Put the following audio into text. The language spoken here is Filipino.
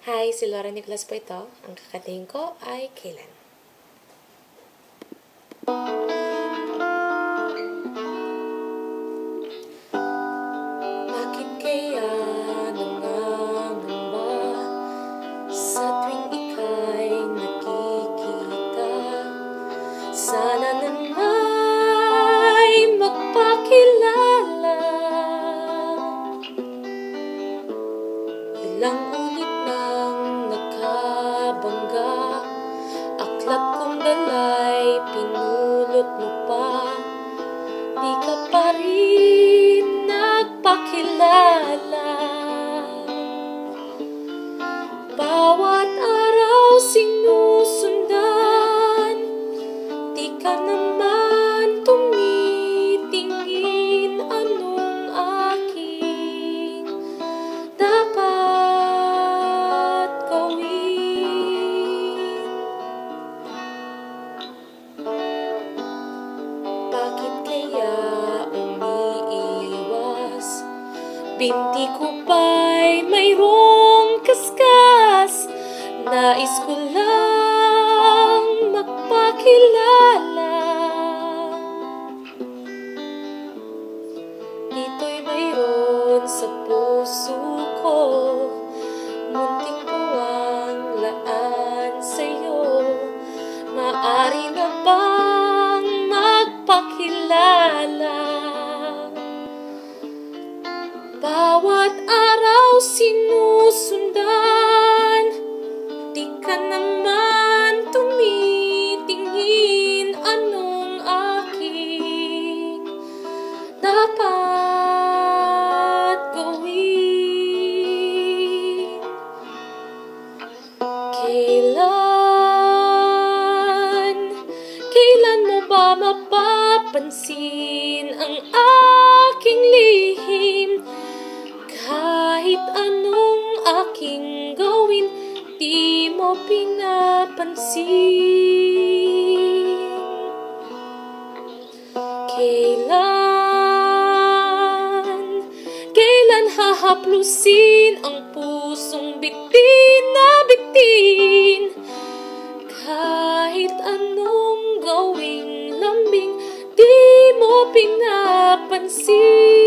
Hi, si Laura Nicolas po ito. Ang kakatayin ko ay kailan. Bakit kaya nangangamba sa tuwing ika'y nakikita? Sana na'y magpakilala. Ilang ulit nang nakabangga, aklat kong dala'y pinulot mo pa. Di ka pa rin nagpakilala. Bawat araw sinusundan, di ka naman tumitingin. Anong aking dapat gawin? Bakit kaya umiiwas? Binti ko ba'y mayroong kaskas? Nais ko lang magpakilala. Dito'y mayroon sa puso ko, munting puwang laan sa'yo. Maari na bang magpakilala? Bawat araw sinusundan, di ka naman tumitingin. Anong aking dapat gawin? Kailan mo ba mapapansin ang aking lihim? Kahit anong aking gawin, di mo pinapansin. Kailan hahaplusin ang pusong bitin na bitin? Kahit anong gawing lambing, di mo pinapansin.